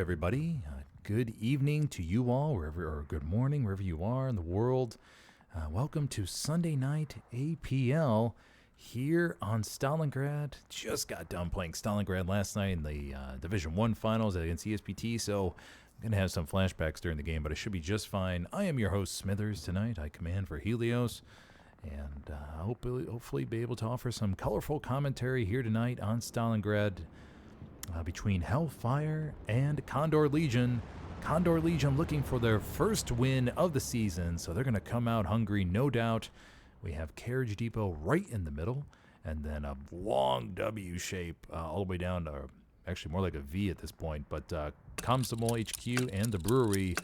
Everybody. Good evening to you all, or good morning, wherever you are in the world. Welcome to Sunday Night APL here on Stalingrad. Just got done playing Stalingrad last night in the Division 1 finals against ESPT, so I'm going to have some flashbacks during the game, but I should be just fine. I am your host, Smithers, tonight. I command for Helios, and hopefully be able to offer some colorful commentary here tonight on Stalingrad. Between Hellfire and Condor Legion. Condor Legion looking for their first win of the season, so they're going to come out hungry, no doubt. We have Carriage Depot right in the middle, and then a long W shape all the way down to, actually more like a V at this point, but Comsomol HQ and the brewery.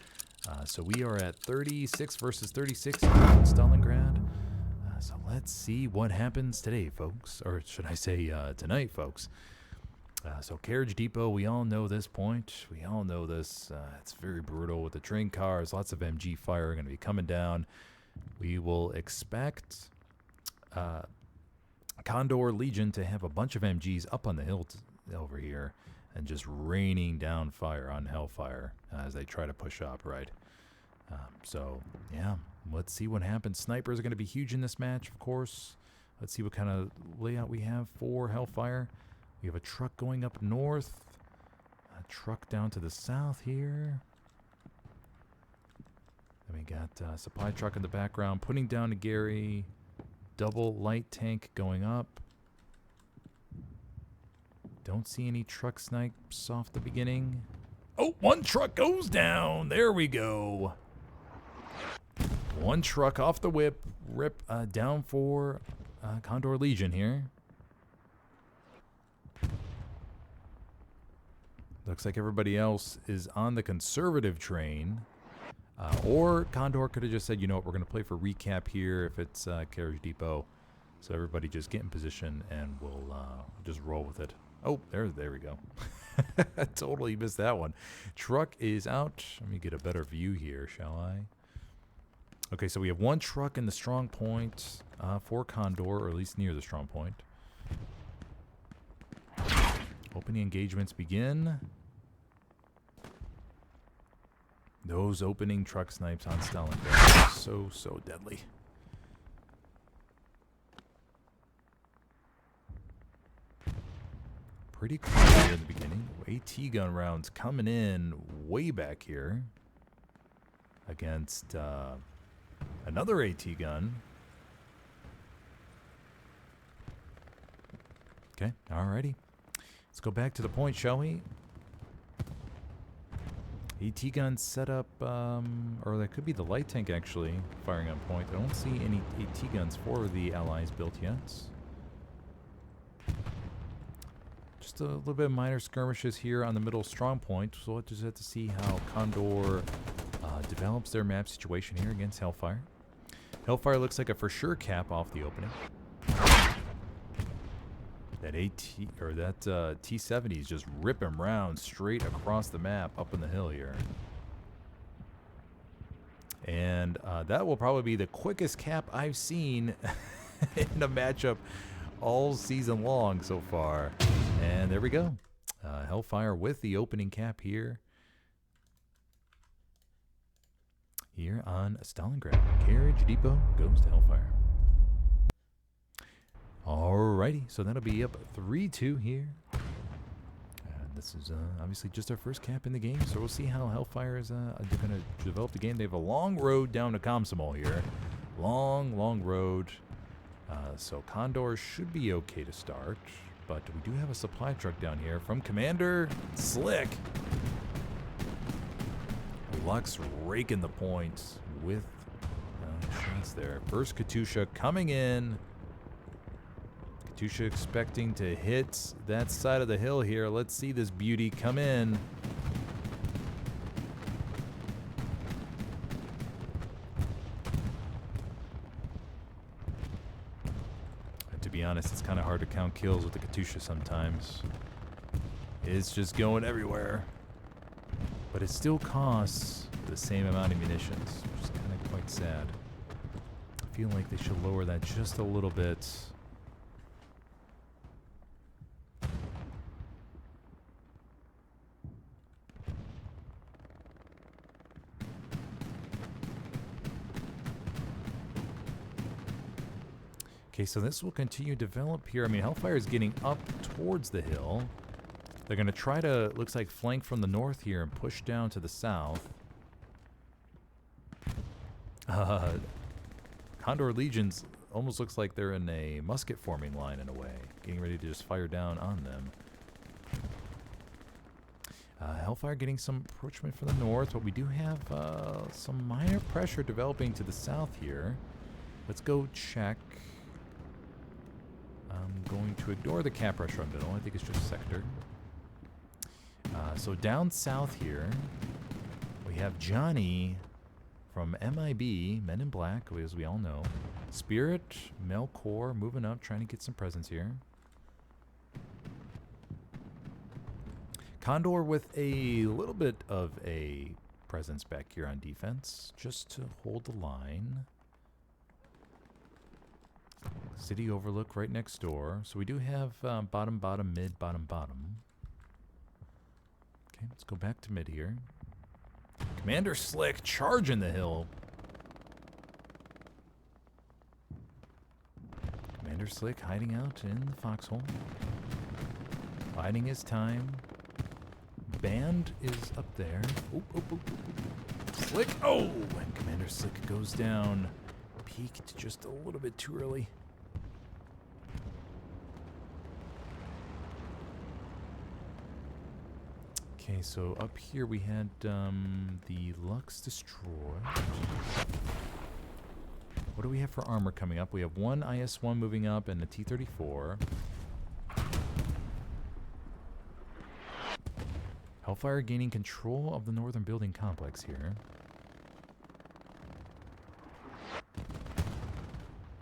So we are at 36 versus 36 here in Stalingrad. So let's see what happens today, folks. Or should I say tonight, folks. So Carriage Depot, we all know this point. We all know this. It's very brutal with the train cars. Lots of MG fire going to be coming down. We will expect Condor Legion to have a bunch of MGs up on the hill over here and just raining down fire on Hellfire as they try to push up, right? So, yeah, let's see what happens. Snipers are going to be huge in this match, of course. Let's see what kind of layout we have for Hellfire. We have a truck going up north, a truck down to the south here. Then we got a supply truck in the background, putting down to Gary. Double light tank going up. Don't see any truck snipes off the beginning. Oh, one truck goes down. There we go. One truck off the whip. Rip down for Condor Legion here. Looks like everybody else is on the conservative train. Or Condor could have just said, you know what, we're going to play for recap here if it's Carriage Depot. So everybody just get in position and we'll just roll with it. Oh, there we go. Totally missed that one. Truck is out. Let me get a better view here, shall I? Okay, so we have one truck in the strong point for Condor, or at least near the strong point. Opening engagements begin. Those opening truck snipes on Stalingrad are so deadly. Pretty close here in the beginning. AT gun rounds coming in way back here against another AT gun. Okay, alrighty. Let's go back to the point, shall we? AT gun set up, or that could be the light tank actually, firing on point. I don't see any AT guns for the allies built yet. Just a little bit of minor skirmishes here on the middle strong point, so we'll just have to see how Condor develops their map situation here against Hellfire. Hellfire looks like a for sure cap off the opening. That T-70 is just ripping rounds straight across the map up in the hill here. And that will probably be the quickest cap I've seen in a matchup all season long so far. And there we go. Hellfire with the opening cap here. Here on Stalingrad. Carriage Depot goes to Hellfire. Alrighty, so that'll be up 3-2 here. And this is obviously just our first cap in the game, so we'll see how Hellfire is going to develop the game. They have a long road down to Comsomol here. Long road. So Condor should be okay to start, but we do have a supply truck down here from Commander Slick. Lux raking the points with shots there. First Katusha coming in. Katusha expecting to hit that side of the hill here. Let's see this beauty come in. To be honest, it's kind of hard to count kills with the Katusha sometimes. It's just going everywhere. But it still costs the same amount of munitions, which is kind of quite sad. I feel like they should lower that just a little bit. Okay, so this will continue to develop here. I mean, Hellfire is getting up towards the hill. They're going to try to, looks like, flank from the north here and push down to the south. Condor Legions almost looks like they're in a musket forming line in a way, getting ready to just fire down on them. Hellfire getting some approachment from the north, but we do have some minor pressure developing to the south here. Let's go check. I'm going to ignore the cap pressure on middle. I think it's just sector. So down south here, we have Johnny from MIB, Men in Black, as we all know. Spirit, Melkor moving up, trying to get some presence here. Condor with a little bit of a presence back here on defense, just to hold the line. City Overlook right next door. So we do have bottom, bottom, mid, bottom, bottom. Okay, let's go back to mid here. Commander Slick charging the hill. Commander Slick hiding out in the foxhole. Biding his time. Band is up there. Oop, oop, oop, oop. Slick. Oh! And Commander Slick goes down. Peaked just a little bit too early. Okay, so up here we had the Lux destroyed. What do we have for armor coming up? We have one IS-1 moving up and a T-34. Hellfire gaining control of the northern building complex here.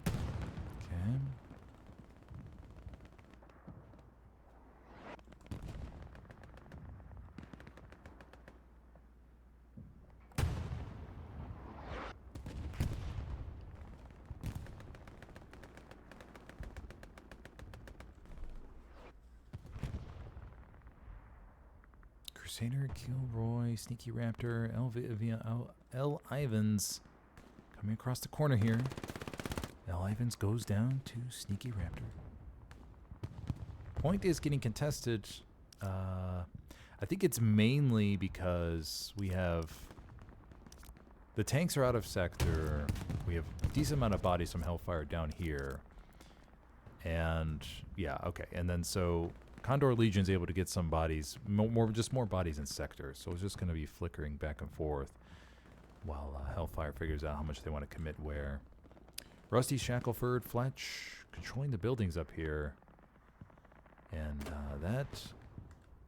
Okay. Crusader, Kilroy, Sneaky Raptor, L. Ivans coming across the corner here. L. Ivans goes down to Sneaky Raptor. Point is getting contested. I think it's mainly because we have the tanks are out of sector. We have a decent amount of bodies from Hellfire down here. And yeah, okay. And then so Condor Legion's able to get some bodies, just more bodies in sector. So it's just going to be flickering back and forth while Hellfire figures out how much they want to commit where. Rusty, Shackleford, Fletch controlling the buildings up here. And that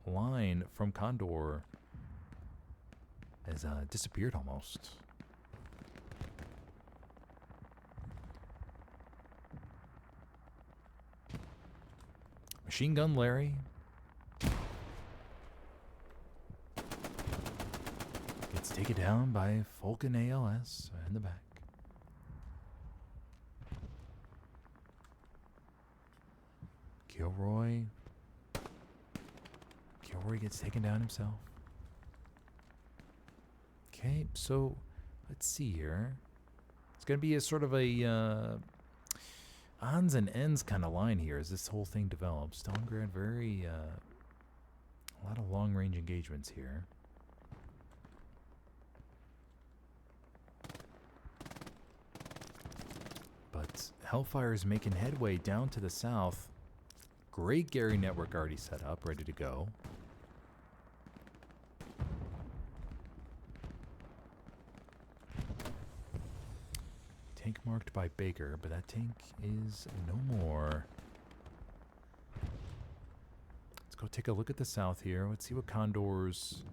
line from Condor has disappeared almost. Machine Gun Larry gets taken down by Falcon ALS in the back. Kilroy gets taken down himself. Okay, so let's see here. It's going to be a sort of a ons and ends kind of line here as this whole thing develops. Stalingrad, very a lot of long-range engagements here. But Hellfire is making headway down to the south. Great Gary network already set up, ready to go. Tank marked by Baker, but that tank is no more. Let's go take a look at the south here. Let's see what Condor's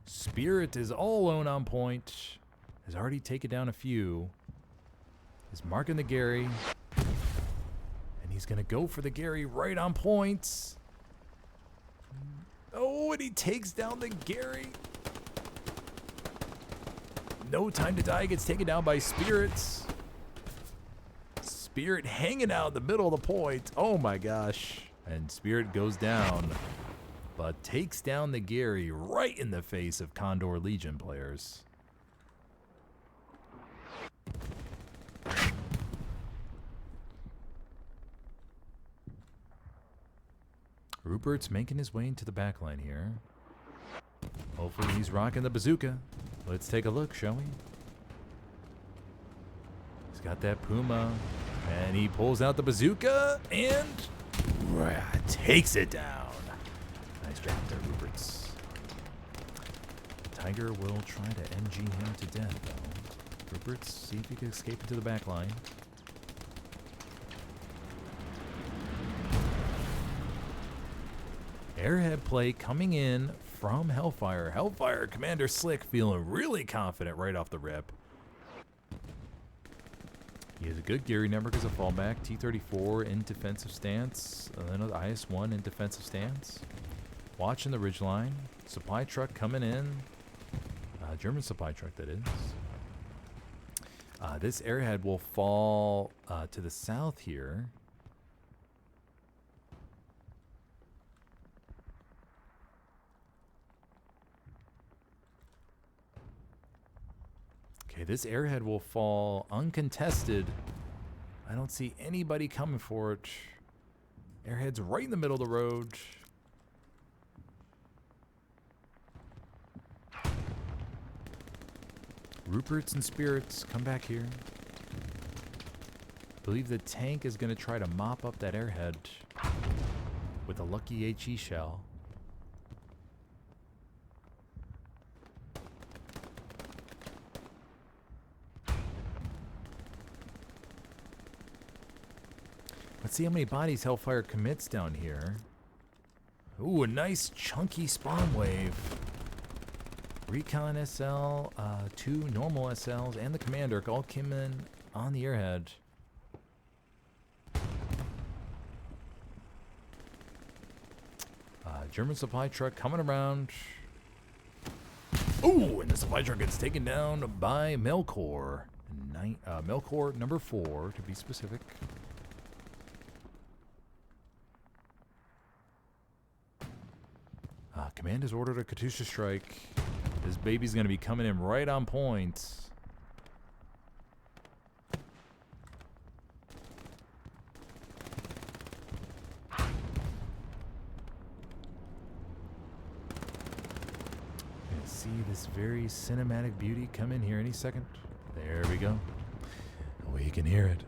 Spirit is all alone on point. Has already taken down a few. Is marking the Gary. And he's going to go for the Gary right on point. Oh, and he takes down the Gary. No time to die. Gets taken down by Spirits. Spirit hanging out in the middle of the point. Oh my gosh. And Spirit goes down, but takes down the Gary right in the face of Condor Legion players. Rupert's making his way into the back line here. Hopefully he's rocking the bazooka. Let's take a look, shall we? He's got that Puma, and he pulls out the bazooka and takes it down. Nice job there, Rupert's. Tiger will try to MG him to death, though. Rupert's, see if he can escape into the back line. Airhead play coming in from Hellfire. Hellfire Commander Slick feeling really confident right off the rip. He has a good Geary number because of fallback. T-34 in defensive stance. Another IS-1 in defensive stance. Watching the ridgeline. Supply truck coming in. German supply truck, that is. This airhead will fall to the south here. Okay, this airhead will fall uncontested. I don't see anybody coming for it. Airhead's right in the middle of the road. Rupert's and Spirits, come back here. I believe the tank is going to try to mop up that airhead with a lucky HE shell. Let's see how many bodies Hellfire commits down here. Ooh, a nice chunky spawn wave. Recon SL, 2 normal SLs, and the Commander all came in on the airhead. German supply truck coming around. Ooh, and the supply truck gets taken down by Melkor. Melkor number 4, to be specific. Command has ordered a Katyusha strike. This baby's going to be coming in right on point. Gonna see this very cinematic beauty come in here any second. There we go. We can hear it.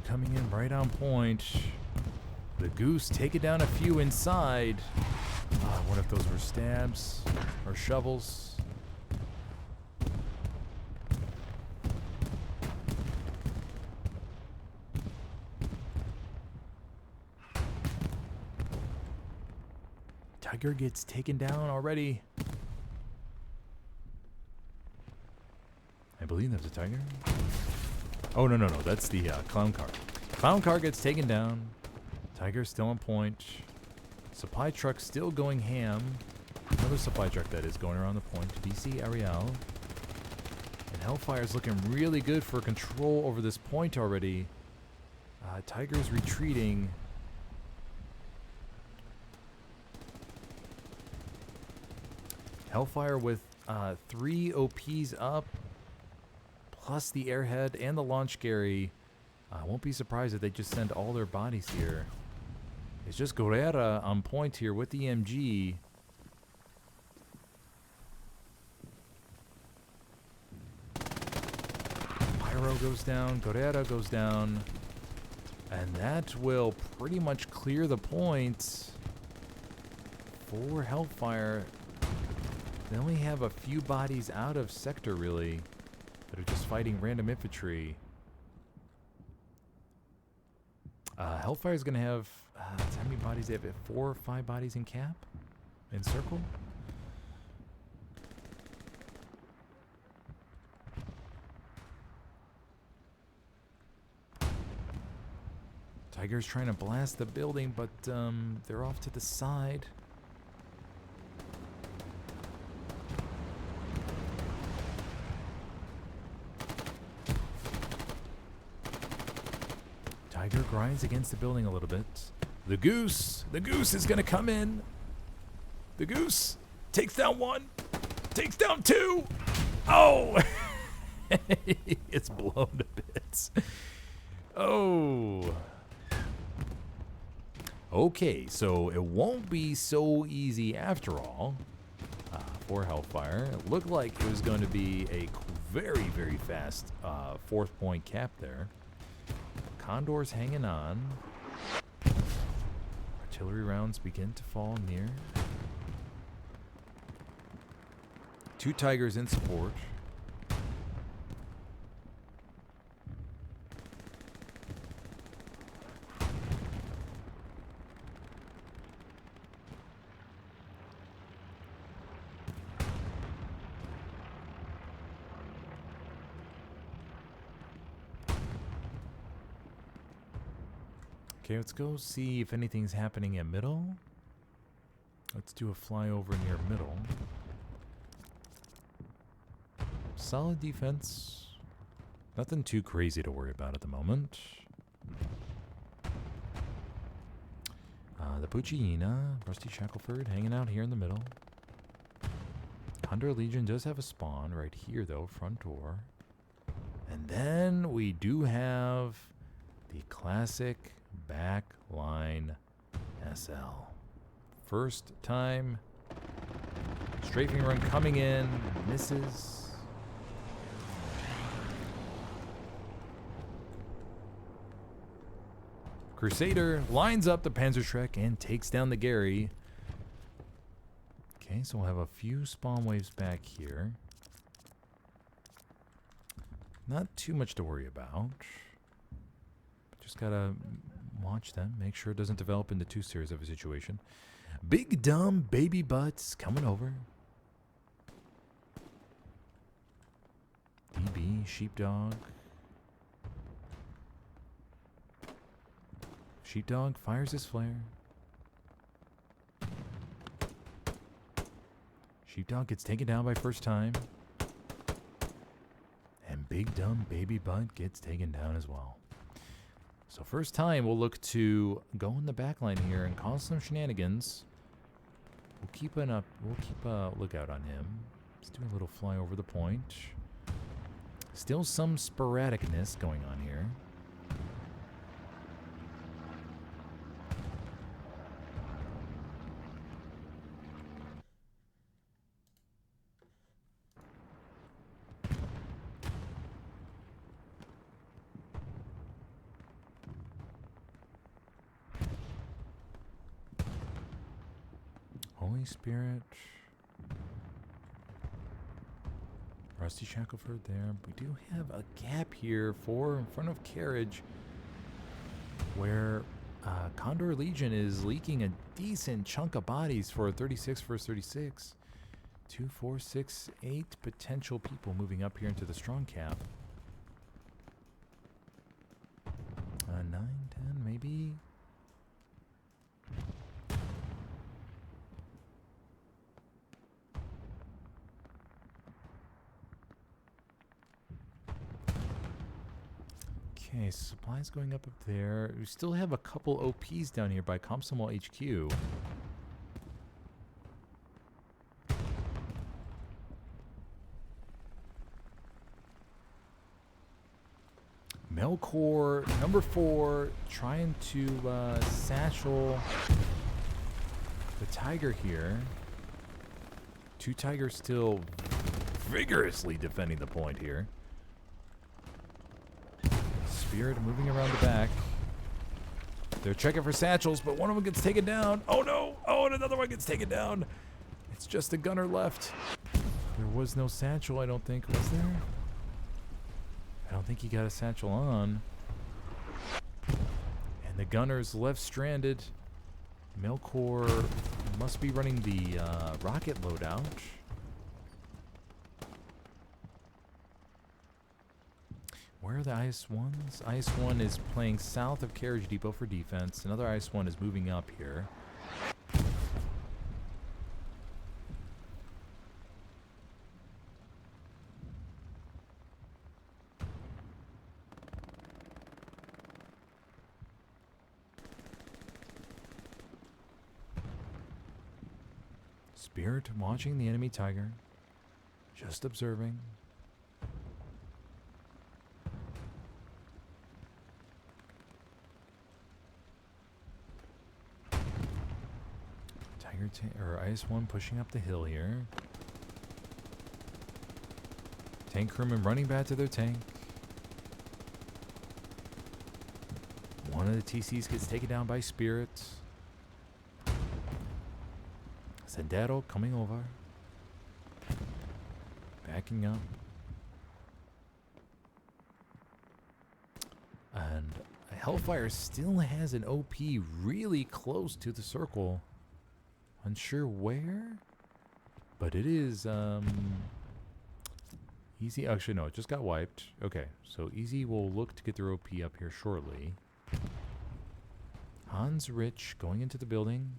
Coming in right on point. The Goose taking down a few inside. What if those were stabs or shovels? Tiger gets taken down already. I believe that's a Tiger. Oh, no, that's the Clown Car. Clown Car gets taken down. Tiger's still on point. Supply truck still going ham. Another supply truck that is going around the point. DC Ariel. And Hellfire's looking really good for control over this point already. Tiger's retreating. Hellfire with 3 OPs up. Plus the airhead and the launch Gary. I won't be surprised if they just send all their bodies here. It's just Guerrera on point here with the MG. Pyro goes down, Guerrera goes down. And that will pretty much clear the points for Hellfire. They only have a few bodies out of sector, really, that are just fighting random infantry. Hellfire's going to have, how many bodies they have? 4 or 5 bodies in cap? In circle? Tiger's trying to blast the building, but they're off to the side. Tiger grinds against the building a little bit. The Goose is going to come in. The Goose. Takes down one. Takes down two. Oh! It's blown to bits. Oh. Okay, so it won't be so easy after all for Hellfire. It looked like it was going to be a very, very fast 4th point cap there. Condor's hanging on. Artillery rounds begin to fall near. 2 Tigers in support. Okay, let's go see if anything's happening at middle. Let's do a flyover near middle. Solid defense. Nothing too crazy to worry about at the moment. The Pucciina, Rusty Shackleford hanging out here in the middle. Condor Legion does have a spawn right here though, front door. And then we do have the classic backline SL. First time. Strafing run coming in. Misses. Crusader lines up the Panzerschreck and takes down the Gary. Okay, so we'll have a few spawn waves back here. Not too much to worry about. Just gotta watch them, make sure it doesn't develop into too serious of a situation. Big dumb baby butts coming over. DB, Sheepdog. Sheepdog fires his flare. Sheepdog gets taken down by first time. And big dumb baby butt gets taken down as well. So first time we'll look to go in the back line here and cause some shenanigans. We'll keep a lookout on him. Let's do a little fly over the point. Still some sporadicness going on here. Holy Spirit. Rusty Shackleford there. We do have a gap here in front of carriage where Condor Legion is leaking a decent chunk of bodies for a 36 versus 36. 2, 4, 6, 8 potential people moving up here into the strong cap. 9, 10 maybe. Okay, supplies going up there. We still have a couple OPs down here by Komsomol HQ. Melkor, number 4, trying to satchel the Tiger here. 2 Tigers still vigorously defending the point here. Spirit moving around the back. They're checking for satchels, but one of them gets taken down. Oh no! Oh, and another one gets taken down. It's just a gunner left. There was no satchel, I don't think, was there? I don't think he got a satchel on. And the gunner's left stranded. Melkor must be running the rocket loadout. Where are the IS-1s? IS-1 is playing south of Carriage Depot for defense. Another IS-1 is moving up here. Spirit watching the enemy tiger. Just observing. Or IS-1 pushing up the hill here. Tank crewmen running back to their tank. One of the TCs gets taken down by Spirit. Sendero coming over. Backing up. And Hellfire still has an OP really close to the circle. Unsure where, but it is Easy. Actually, no, it just got wiped. Okay, so Easy will look to get their OP up here shortly. Hans Rich going into the building.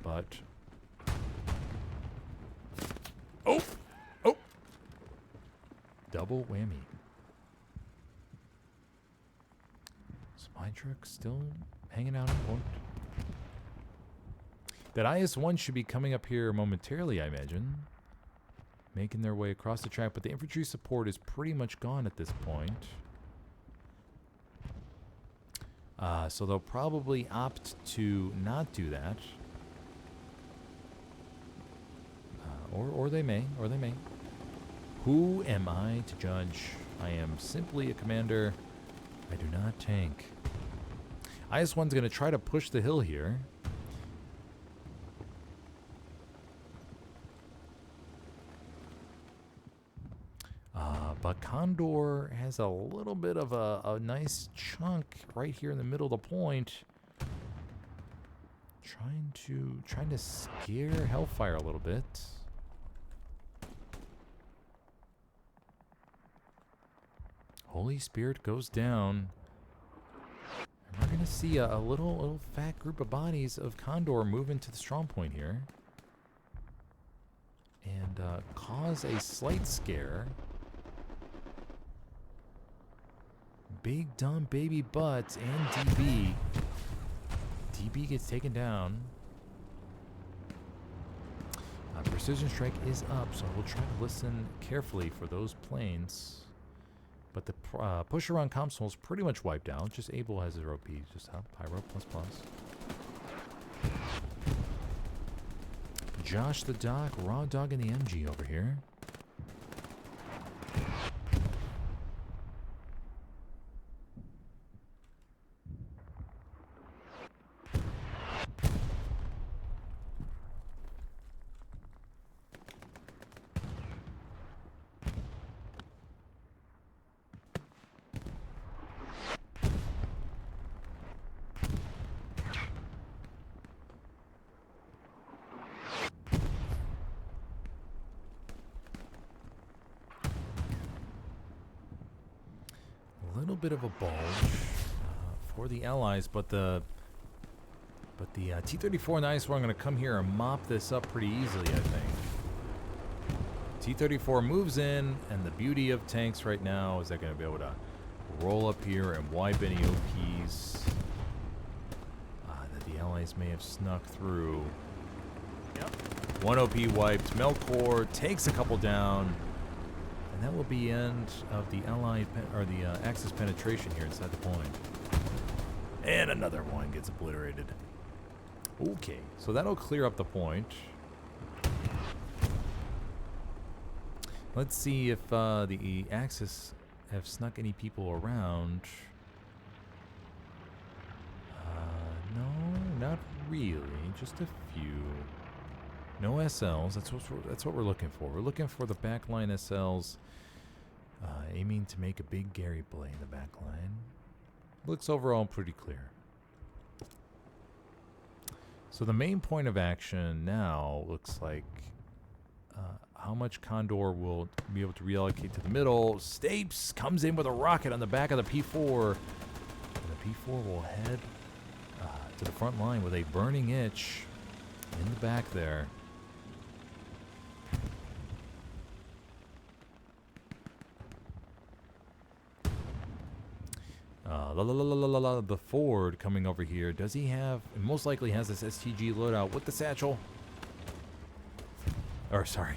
But oh, double whammy. Smytruck still hanging out on point. That IS-1 should be coming up here momentarily, I imagine. Making their way across the track, but the infantry support is pretty much gone at this point. So they'll probably opt to not do that. Or they may. Who am I to judge? I am simply a commander. I do not tank. IS-1's going to try to push the hill here. But Condor has a little bit of a nice chunk right here in the middle of the point. Trying to scare Hellfire a little bit. Holy Spirit goes down. And we're going to see a little fat group of bodies of Condor move into the strong point here. And cause a slight scare. Big dumb baby butts and DB. DB gets taken down. Precision strike is up, so we'll try to listen carefully for those planes. But the push around console is pretty much wiped out. Just Able has his OP. Just Pyro ++. Josh the Doc, Raw Dog in the MG over here. Bit of a bulge for the Allies, but the T-34 and IS-1 are going to come here and mop this up pretty easily, I think. T-34 moves in, and the beauty of tanks right now is they're going to be able to roll up here and wipe any OPs that the Allies may have snuck through. Yep. One OP wiped. Melkor takes a couple down. And that will be end of the Allied or the Axis penetration here inside the point. And another one gets obliterated. Okay, so that'll clear up the point. Let's see if the Axis have snuck any people around. No, not really. Just a few. No SLs. That's what we're looking for. We're looking for the backline SLs. Aiming to make a big Gary play in the backline. Looks overall pretty clear. So the main point of action now looks like how much Condor will be able to reallocate to the middle. Stapes comes in with a rocket on the back of the P4. And the P4 will head to the front line with a burning itch in the back there. The Ford coming over here. Does he have... Most likely has this STG loadout with the satchel. Or, sorry.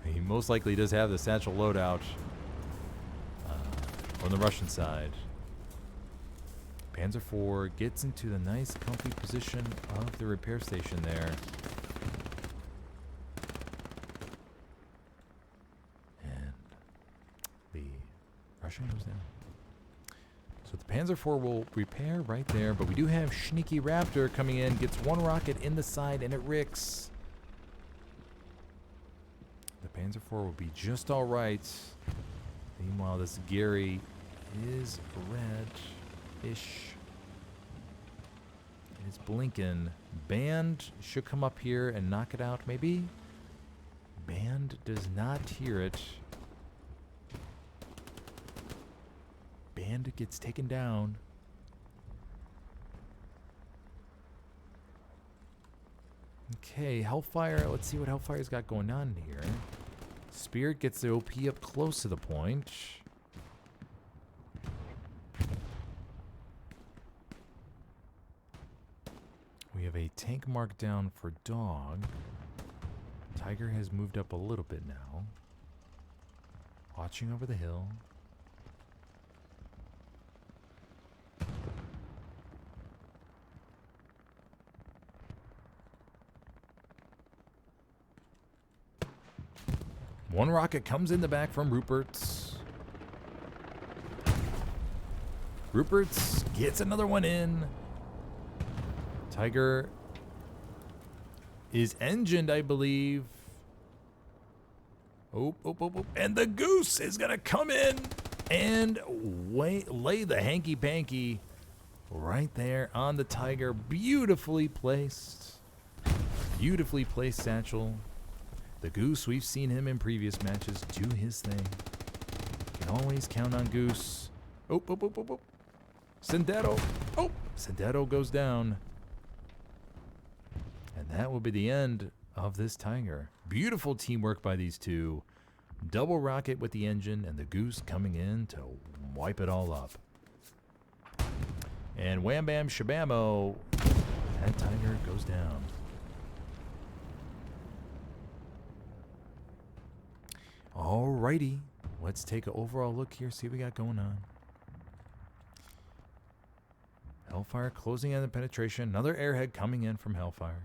He most likely does have the satchel loadout on the Russian side. Panzer IV gets into the nice, comfy position of the repair station there. And the Russian goes down. So the Panzer IV will repair right there, but we do have Sneaky Raptor coming in, gets one rocket in the side, and it ricks. The Panzer IV will be just alright. Meanwhile, this Gary is red-ish. It's blinking. Band should come up here and knock it out, maybe? Band does not hear it. Band gets taken down. Okay, Hellfire. Let's see what Hellfire's got going on here. Spirit gets the OP up close to the point. We have a tank mark down for Dog. Tiger has moved up a little bit now. Watching over the hill. One rocket comes in the back from Rupert's. Rupert's gets another one in. Tiger is engined, I believe. Oh. And the Goose is going to come in and lay the hanky-panky right there on the Tiger. Beautifully placed. Beautifully placed satchel. The Goose, we've seen him in previous matches do his thing. Can always count on Goose. Oh. Sendero. Oh, Sendero goes down. And that will be the end of this Tiger. Beautiful teamwork by these two. Double rocket with the engine and the Goose coming in to wipe it all up. And wham bam shabamo. That Tiger goes down. Alrighty, let's take an overall look here, see what we got going on. Hellfire closing in the penetration. Another airhead coming in from Hellfire.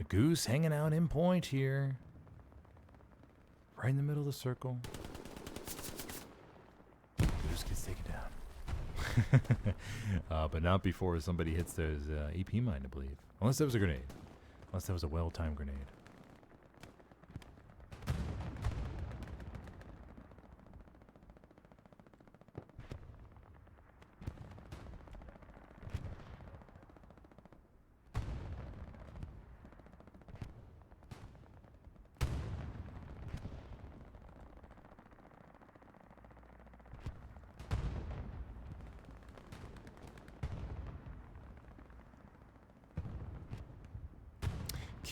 Goose hanging out in point here. Right in the middle of the circle. Goose gets taken down. But not before somebody hits those EP mine, I believe. Unless that was a grenade. Unless that was a well-timed grenade.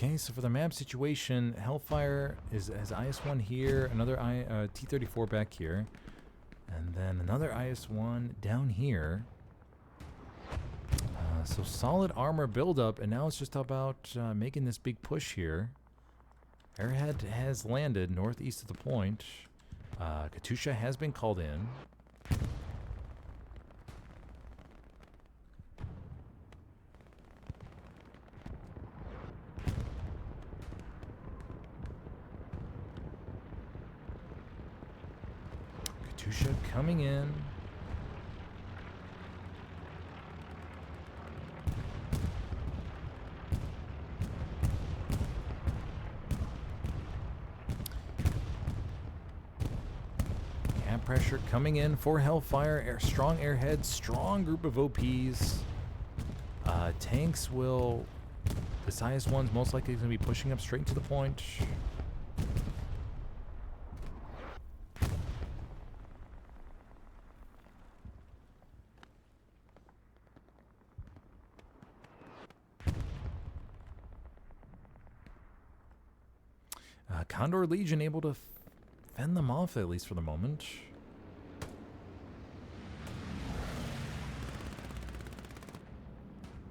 Okay, so for the map situation, Hellfire has IS-1 here, another T-34 back here, and then another IS-1 down here. So solid armor buildup, and now it's just about making this big push here. Airhead has landed northeast of the point. Katusha has been called in. Tusha coming in. Cap pressure coming in for Hellfire. Strong airheads, strong group of OPs. Tanks will... This highest one's most likely going to be pushing up straight to the point. Condor Legion able to fend them off, at least for the moment.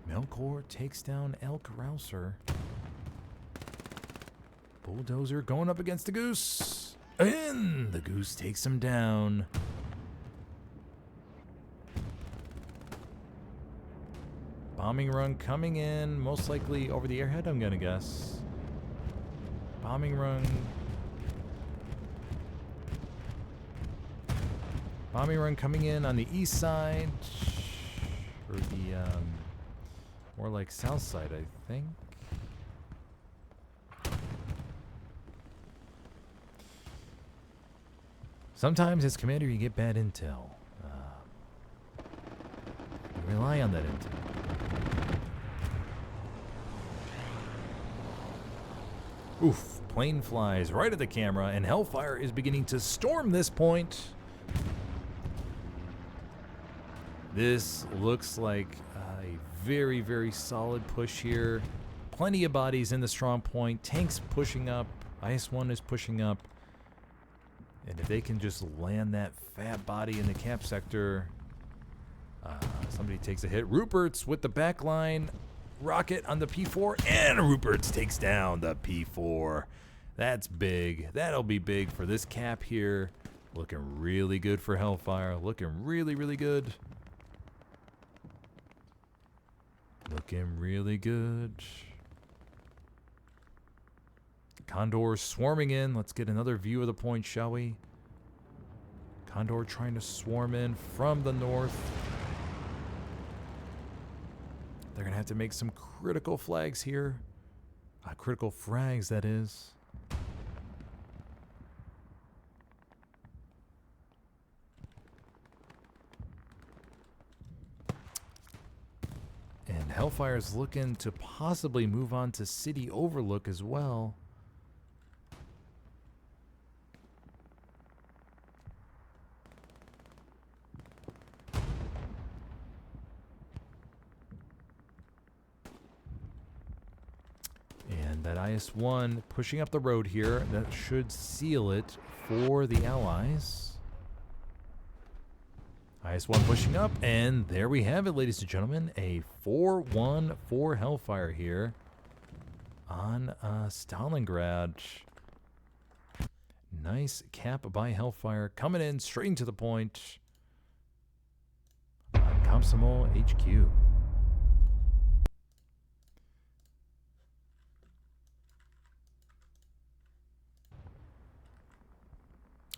Melkor takes down Elk Rouser. Bulldozer going up against the Goose. And the Goose takes him down. Bombing run coming in, most likely over the airhead, I'm going to guess. Bombing run. Bombing run coming in on the east side. Or the, more like south side, I think. Sometimes as commander you get bad intel. You rely on that intel. Oof, plane flies right at the camera, and Hellfire is beginning to storm this point. This looks like a very, very solid push here. Plenty of bodies in the strong point. Tanks pushing up. IS-1 is pushing up. And if they can just land that fat body in the cap sector, somebody takes a hit. Rupert's with the back line. Rocket on the P4, and Rupert's takes down the P4. That's big. That'll be big for this cap here. Looking really good for Hellfire. Looking really, really good. Looking really good. Condor swarming in. Let's get another view of the point, shall we? Condor trying to swarm in from the north. They're going to have to make some critical flags here. Critical frags, that is. And Hellfire's looking to possibly move on to City Overlook as well. And that IS-1 pushing up the road here. That should seal it for the Allies. IS-1 pushing up, and there we have it, ladies and gentlemen. A 4-1 for Hellfire here on Stalingrad. Nice cap by Hellfire, coming in straight into the point on Komsomol HQ.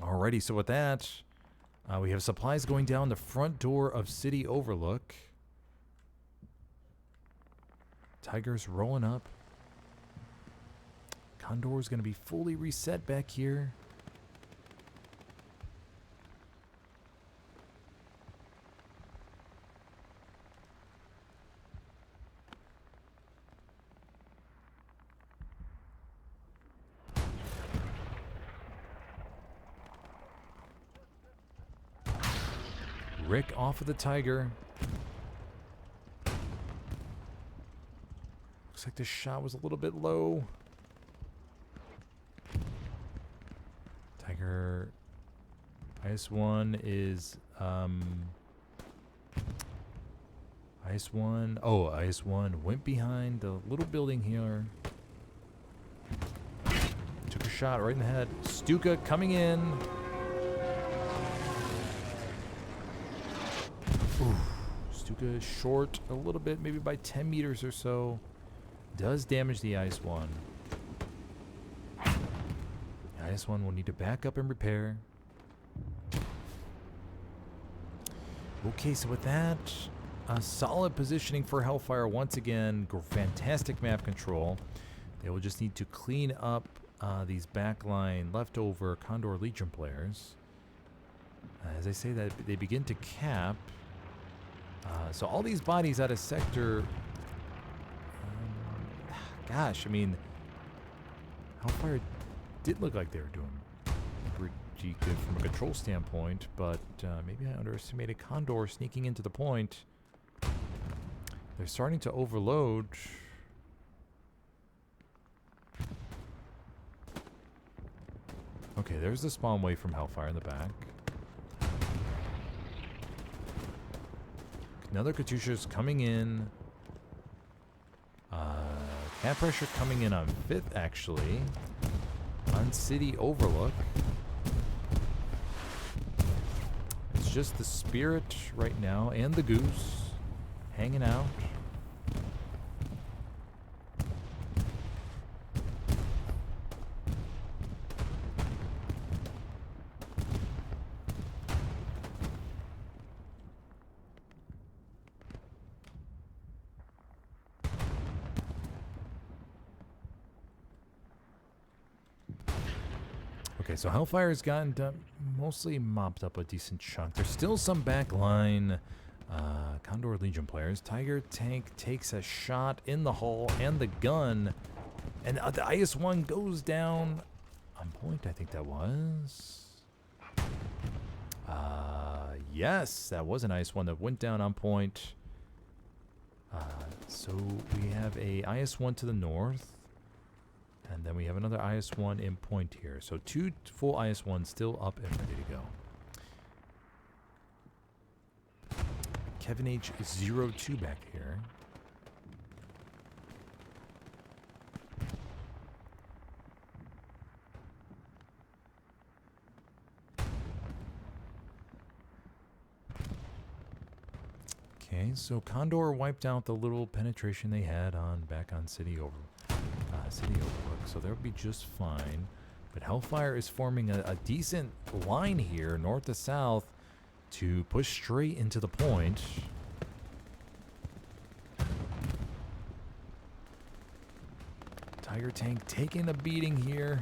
Alrighty, so with that, we have supplies going down the front door of City Overlook. Tiger's rolling up. Condor's going to be fully reset back here. Rick off of the Tiger. Looks like the shot was a little bit low. Tiger IS-1 is IS-1. Oh, IS-1 went behind the little building here. Took a shot right in the head. Stuka coming in. Ooh, Stuka is short a little bit, maybe by 10 meters or so. Does damage the IS-1. The IS-1 will need to back up and repair. Okay, so with that, solid positioning for Hellfire once again. Fantastic map control. They will just need to clean up these backline leftover Condor Legion players. As I say that, they begin to cap. So all these bodies out of sector. Gosh, I mean, Hellfire did look like they were doing pretty good from a control standpoint, but maybe I underestimated Condor sneaking into the point. They're starting to overload. Okay, there's the spawn wave from Hellfire in the back. Another Katyusha's coming in. Cap pressure coming in on 5th, actually. On City Overlook. It's just the Spirit right now and the Goose hanging out. Okay, so Hellfire's gotten mostly mopped up a decent chunk. There's still some backline Condor Legion players. Tiger Tank takes a shot in the hull and the gun. And the IS-1 goes down on point, I think that was. Yes, that was an IS-1 that went down on point. So we have a IS-1 to the north. And then we have another IS-1 in point here. So 2 full IS-1s still up and ready to go. Kevin H02 back here. Okay, so Condor wiped out the little penetration they had back on City Overlook, so they'll be just fine. But Hellfire is forming a decent line here, north to south, to push straight into the point. Tiger Tank taking a beating here.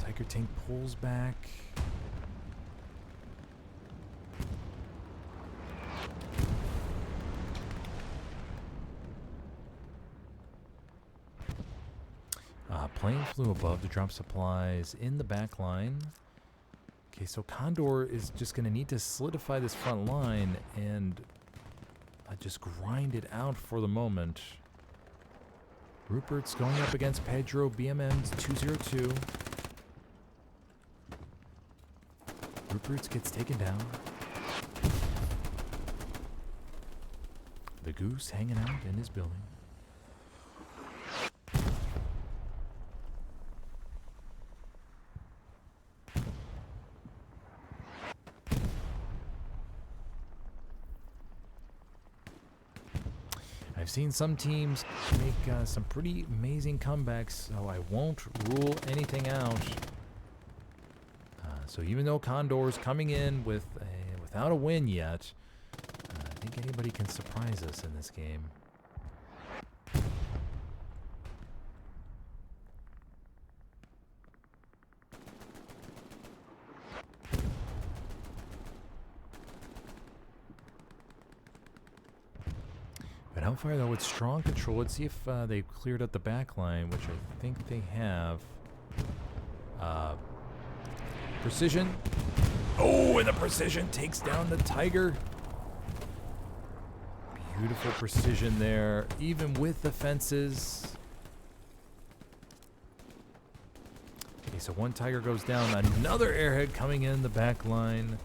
Tiger Tank pulls back. Plane flew above to drop supplies in the back line. Okay, so Condor is just going to need to solidify this front line and just grind it out for the moment. Rupert's going up against Pedro. BMM's 202. Rupert's gets taken down. The Goose hanging out in his building. I've seen some teams make some pretty amazing comebacks, so I won't rule anything out. So even though Condor's coming in without a win yet, I think anybody can surprise us in this game. Hellfire, though, with strong control. Let's see if they've cleared up the back line, which I think they have. Precision. Oh, and the Precision takes down the Tiger. Beautiful precision there, even with the fences. Okay, so one Tiger goes down. Another airhead coming in the back line.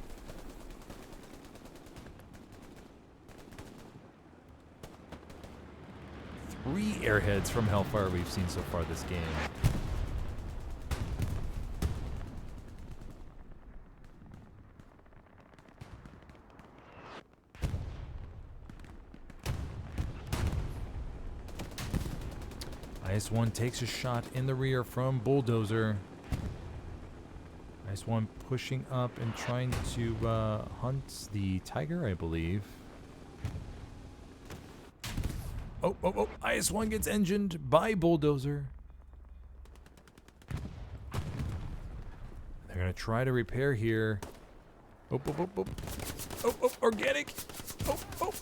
Three airheads from Hellfire we've seen so far this game. IS-1 takes a shot in the rear from Bulldozer. IS-1 pushing up and trying to hunt the tiger, I believe. Oh, IS-1 gets engined by bulldozer. They're going to try to repair here. Oh, organic.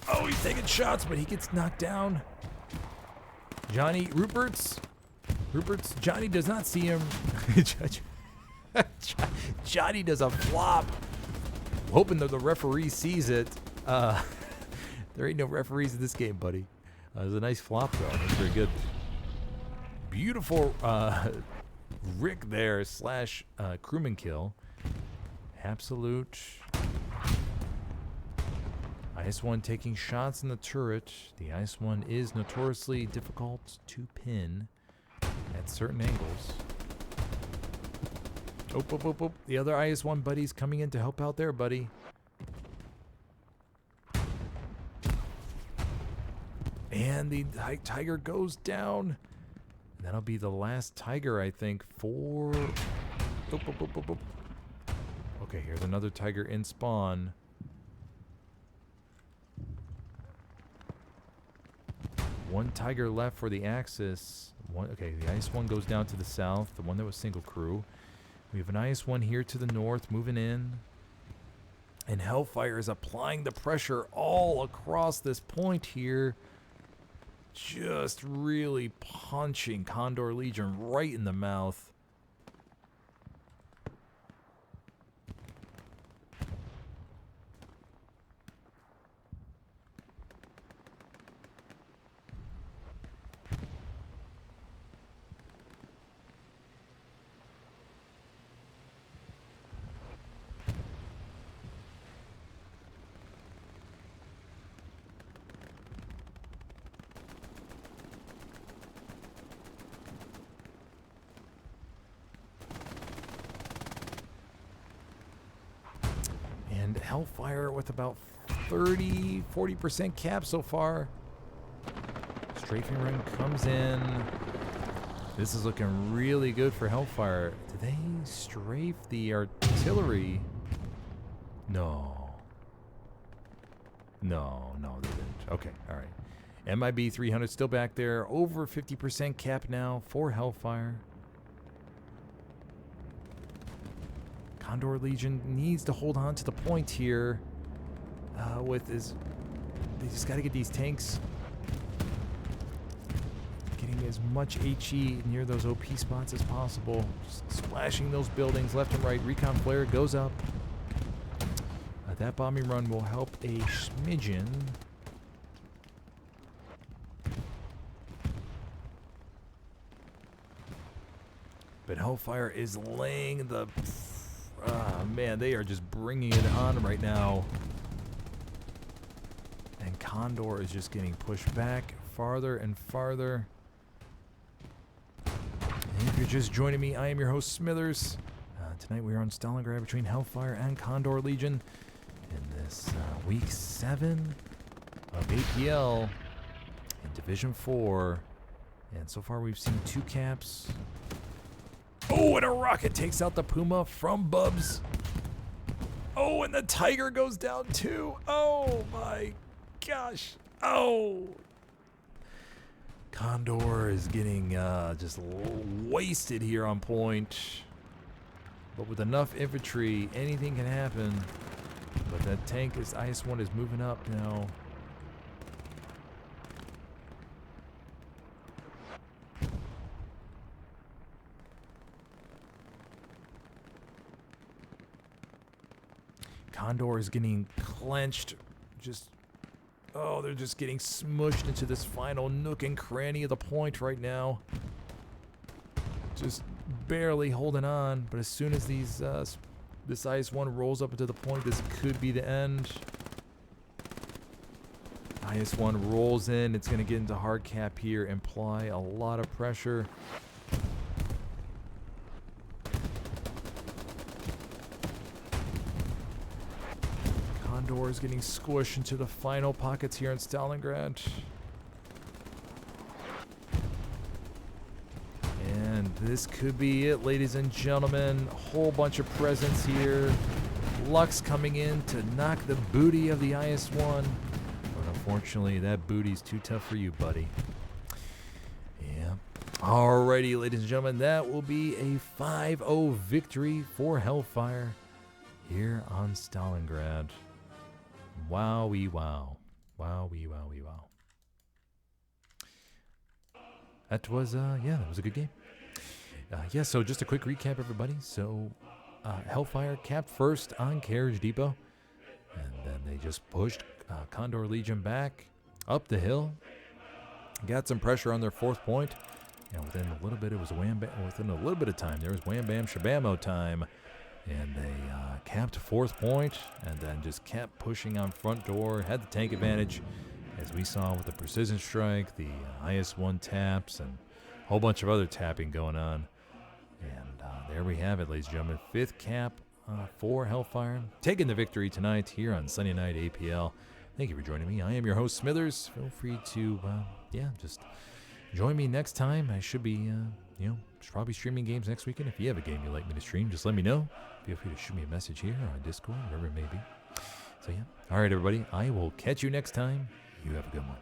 Oh, he's taking shots, but he gets knocked down. Rupert's, Johnny does not see him. Johnny does a flop. Hoping that the referee sees it. There ain't no referees in this game, buddy. It was a nice flop, though. That's very good. Beautiful Rick there / crewman kill. Absolute. IS-1 taking shots in the turret. The IS-1 is notoriously difficult to pin at certain angles. Oh. The other IS-1 buddy's coming in to help out there, buddy. And the tiger goes down. That'll be the last tiger, I think, for... Oh. Okay, here's another tiger in spawn. One tiger left for the Axis. Okay, the IS-1 goes down to the south, the one that was single crew. We have an IS-1 here to the north, moving in. And Hellfire is applying the pressure all across this point here. Just really punching Condor Legion right in the mouth. Hellfire with about 40% cap so far. Strafing run comes in. This is looking really good for Hellfire. Did they strafe the artillery? No, they didn't. Okay, all right. MIB 300 still back there. Over 50% cap now for Hellfire. Condor Legion needs to hold on to the point here. They just got to get these tanks getting as much HE near those OP spots as possible. Just splashing those buildings left and right. Recon flare goes up. That bombing run will help a smidgen. But Hellfire is laying the... man, they are just bringing it on right now. And Condor is just getting pushed back farther and farther. And if you're just joining me, I am your host, Smithers. Tonight we are on Stalingrad between Hellfire and Condor Legion in this week 7 of APL in Division 4. And so far we've seen 2 caps. Oh, and a rocket takes out the Puma from Bubs. Oh, and the Tiger goes down too. Oh my gosh. Oh. Condor is getting just wasted here on point. But with enough infantry, anything can happen. But that tank is IS-1 is moving up now. Condor is getting clenched. They're just getting smushed into this final nook and cranny of the point right now. Just barely holding on, but as soon as this IS-1 rolls up into the point, this could be the end. IS-1 rolls in. It's going to get into hard cap here and apply a lot of pressure. Condor is getting squished into the final pockets here in Stalingrad. And This could be it, ladies and gentlemen. A whole bunch of presents here. Lux coming in to knock the booty of the IS-1. But unfortunately, that booty's too tough for you, buddy. Yeah. Alrighty, ladies and gentlemen, that will be a 5-0 victory for Hellfire here on Stalingrad. Wowee wow. Wowee wowee wow. That was, that was a good game. So just a quick recap, everybody. So, Hellfire capped first on Carriage Depot, and then they just pushed Condor Legion back up the hill, got some pressure on their fourth point, and within a little bit, within a little bit of time, there was wham bam shabamo time, and they capped fourth point, and then just kept pushing on front door, had the tank advantage, as we saw with the precision strike, the IS-1 taps, and a whole bunch of other tapping going on. And there we have it, ladies and gentlemen. Fifth cap for Hellfire. Taking the victory tonight here on Sunday Night APL. Thank you for joining me. I am your host, Smithers. Feel free to, just join me next time. I should be, probably streaming games next weekend. If you have a game you'd like me to stream, just let me know. Feel free to shoot me a message here or on Discord, wherever it may be. So, yeah. All right, everybody. I will catch you next time. You have a good one.